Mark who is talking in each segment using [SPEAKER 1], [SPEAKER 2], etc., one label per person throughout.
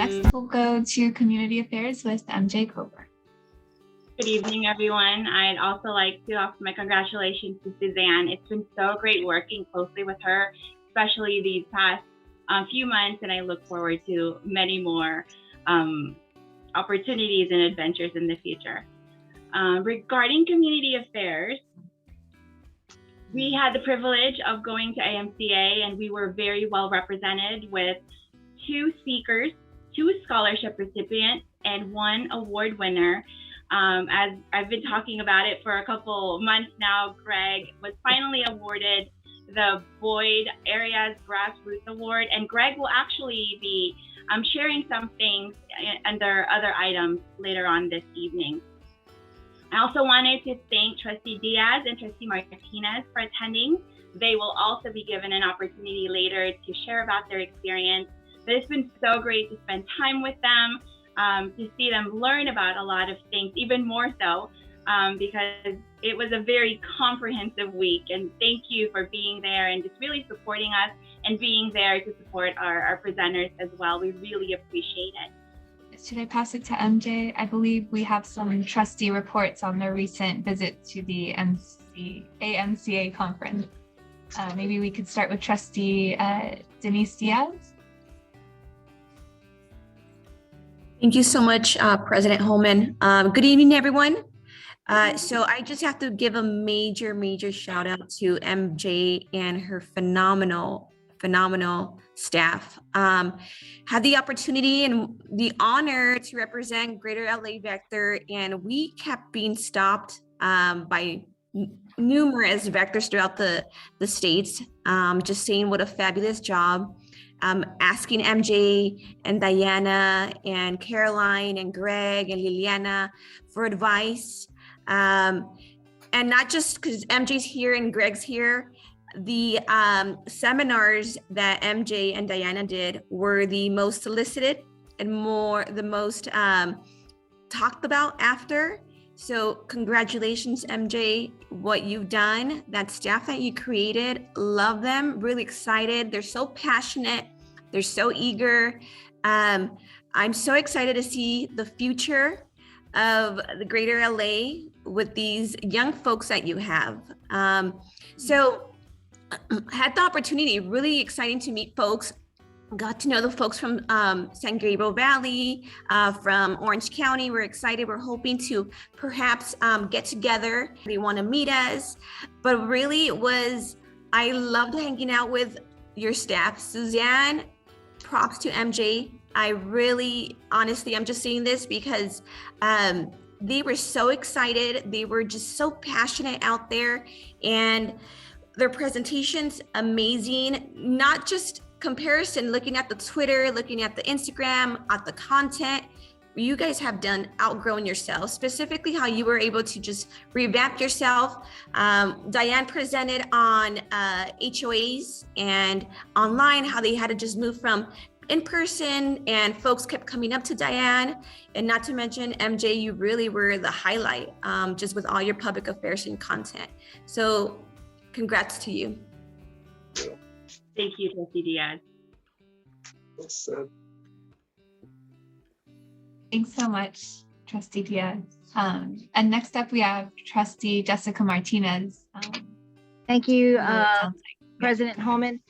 [SPEAKER 1] Next, we'll go to Community Affairs with MJ Coburn.
[SPEAKER 2] Good evening, everyone. I'd also like to offer my congratulations to Suzanne. It's been so great working closely with her, especially these past few months, and I look forward to many more opportunities and adventures in the future. Regarding community affairs, we had the privilege of going to AMCA, and we were very well represented with 2 speakers, 2 scholarship recipients, and 1 award winner. As I've been talking about it for a couple months now, Greg was finally awarded the Boyd Area's Grassroots Award, and Greg will actually be sharing some things under other items later on this evening. I also wanted to thank Trustee Diaz and Trustee Martinez for attending. They will also be given an opportunity later to share about their experience. But it's been so great to spend time with them, to see them learn about a lot of things, even more so, because it was a very comprehensive week. And thank you for being there and just really supporting us and being there to support our presenters as well. We really appreciate it.
[SPEAKER 1] Should I pass it to MJ? I believe we have some trustee reports on their recent visit to the AMCA conference. Maybe we could start with Trustee Denise Diaz.
[SPEAKER 3] Thank you so much, President Holman. Good evening, everyone. So I just have to give a major shout out to MJ and her phenomenal staff. Had the opportunity and the honor to represent Greater LA Vector, and we kept being stopped by numerous vectors throughout the states, just saying what a fabulous job. Asking MJ and Diana and Caroline and Greg and Liliana for advice. And not just because MJ's here and Greg's here, the seminars that MJ and Diana did were the most solicited and the most talked about after. So congratulations, MJ, what you've done, that staff that you created, love them, really excited. They're so passionate. They're so eager. I'm so excited to see the future of the Greater LA with these young folks that you have. So had the opportunity, really exciting to meet folks. Got to know the folks from San Gabriel Valley, from Orange County. We're excited. We're hoping to perhaps get together. They want to meet us, but really I loved hanging out with your staff. Suzanne, props to MJ. I really, honestly, I'm just saying this because they were so excited. They were just so passionate out there, and their presentations, amazing. Not just comparison, looking at the Twitter, looking at the Instagram, at the content, you guys have outgrown yourself, specifically how you were able to just revamp yourself. Diane presented on HOAs and online, how they had to just move from in person, and folks kept coming up to Diane. And not to mention, MJ, you really were the highlight, just with all your public affairs and content. So congrats to you.
[SPEAKER 2] Thank you, Trustee Diaz.
[SPEAKER 1] Thanks so much, Trustee Diaz. And next up, we have Trustee Jessica Martinez.
[SPEAKER 4] Thank you, President Holman.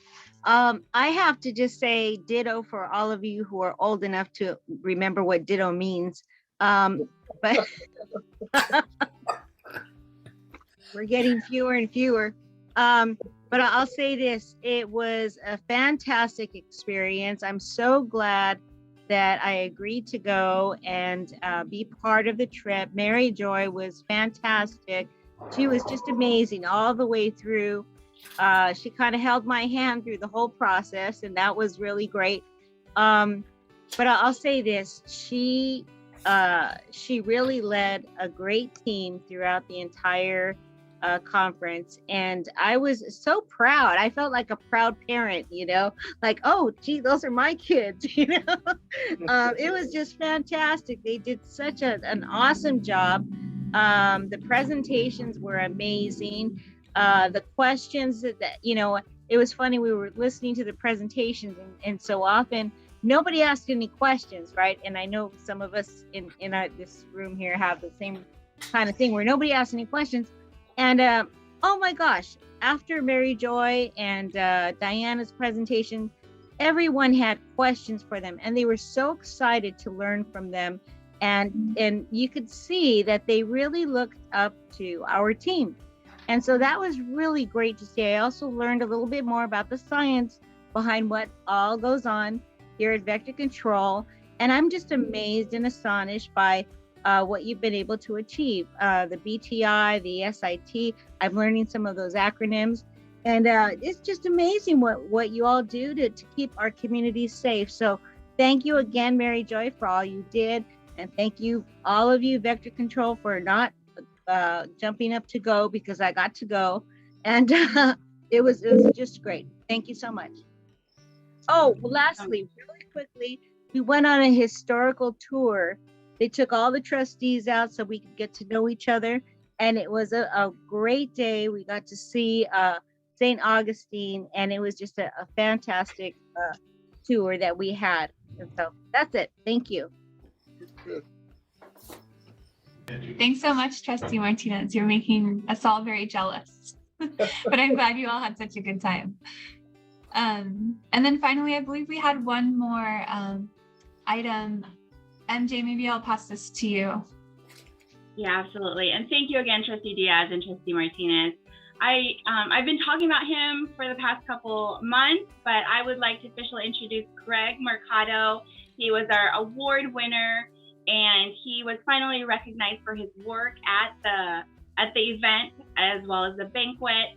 [SPEAKER 4] I have to just say ditto for all of you who are old enough to remember what ditto means. But we're getting fewer and fewer. But I'll say this, it was a fantastic experience. I'm so glad that I agreed to go and be part of the trip. MaryJoy was fantastic. She was just amazing all the way through. She kind of held my hand through the whole process, and that was really great. But I'll say this, she really led a great team throughout the entire conference, and I was so proud. I felt like a proud parent, like, oh gee, those are my kids. It was just fantastic. They did such an awesome job. The presentations were amazing. The questions that it was funny, we were listening to the presentations, and so often nobody asked any questions, right? And I know some of us in this room here have the same kind of thing where nobody asked any questions. And oh my gosh, after MaryJoy and Diana's presentation, everyone had questions for them, and they were so excited to learn from them. And you could see that they really looked up to our team. And so that was really great to see. I also learned a little bit more about the science behind what all goes on here at Vector Control. And I'm just amazed and astonished by what you've been able to achieve. The BTI, the SIT, I'm learning some of those acronyms. And it's just amazing what you all do to keep our community safe. So thank you again, MaryJoy, for all you did. And thank you, all of you, Vector Control, for not jumping up to go, because I got to go. And it was just great. Thank you so much. Oh, well, lastly, really quickly, we went on a historical tour. They took all the trustees out so we could get to know each other. And it was a great day. We got to see St. Augustine, and it was just a fantastic tour that we had. And so that's it. Thank you.
[SPEAKER 1] Thanks so much, Trustee Martinez. You're making us all very jealous. But I'm glad you all had such a good time. And then finally, I believe we had one more item. MJ, maybe I'll pass this to you.
[SPEAKER 2] Yeah, absolutely. And thank you again, Trustee Diaz and Trustee Martinez. I've been talking about him for the past couple months, but I would like to officially introduce Greg Mercado. He was our award winner, and he was finally recognized for his work at the event as well as the banquet.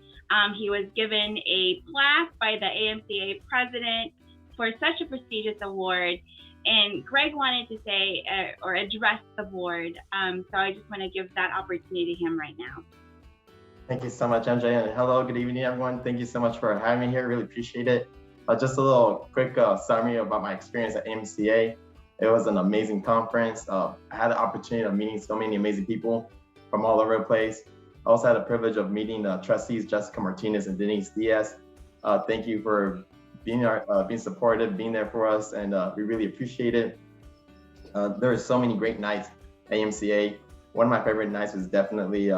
[SPEAKER 2] He was given a plaque by the AMCA president for such a prestigious award. And Greg wanted to say or address the board. So I just want to give that opportunity to him right now.
[SPEAKER 5] Thank you so much, MJ. And hello, good evening, everyone. Thank you so much for having me here. Really appreciate it. Just a little quick summary about my experience at AMCA. It was an amazing conference. I had the opportunity of meeting so many amazing people from all over the place. I also had the privilege of meeting trustees Jessica Martinez and Denise Diaz. Thank you for being supportive, being there for us, and we really appreciate it. There were so many great nights at AMCA. One of my favorite nights was definitely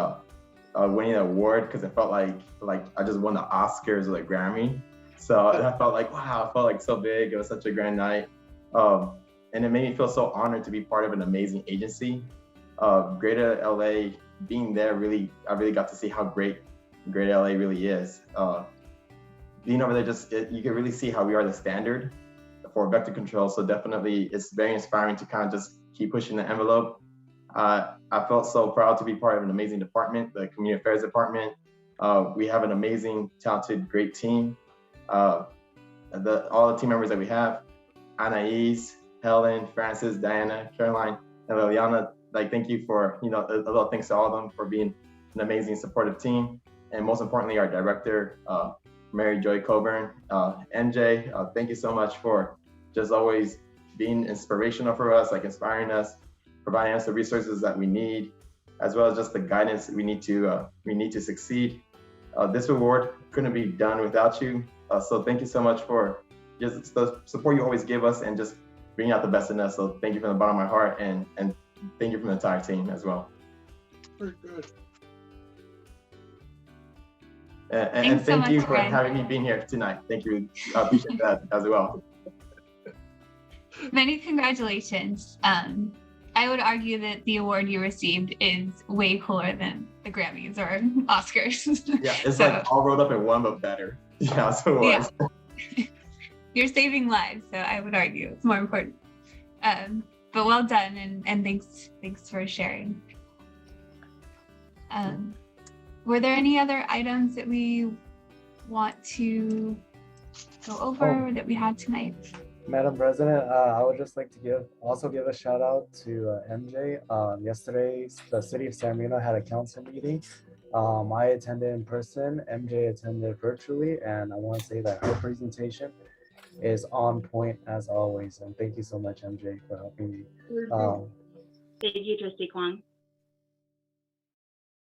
[SPEAKER 5] winning an award, because it felt like I just won the Oscars or the Grammy. So I felt like, wow, I felt like so big. It was such a grand night. And it made me feel so honored to be part of an amazing agency. Greater LA, being there, I really got to see how great Greater LA really is. Being over there, you can really see how we are the standard for vector control. So definitely, it's very inspiring to kind of just keep pushing the envelope. I felt so proud to be part of an amazing department, the Community Affairs Department. We have an amazing, talented, great team. All the team members that we have, Anais, Helen, Francis, Diana, Caroline, and Liliana, thank you for, a little thanks to all of them for being an amazing supportive team. And most importantly, our director, MaryJoy Coburn. MJ, thank you so much for just always being inspirational for us, inspiring us, providing us the resources that we need, as well as just the guidance we need to succeed. This award couldn't be done without you. So thank you so much for just the support you always give us and just bringing out the best in us. So thank you from the bottom of my heart, and thank you from the entire team as well.
[SPEAKER 6] Very good.
[SPEAKER 5] And thank you for having me being here tonight. Thank you. I appreciate that as well.
[SPEAKER 1] Many congratulations. I would argue that the award you received is way cooler than the Grammys or Oscars.
[SPEAKER 5] Yeah, it's all rolled up in one, but better. Yeah, so it was.
[SPEAKER 1] Yeah. You're saving lives, so I would argue it's more important. But well done, and thanks for sharing. Were there any other items that we want to go over that we had tonight?
[SPEAKER 7] Madam President, I would just like to also give a shout out to MJ. Yesterday, the city of San Marino had a council meeting. I attended in person, MJ attended virtually, and I want to say that her presentation is on point as always. And thank you so much, MJ, for helping me.
[SPEAKER 2] Thank you, Trustee Kwong.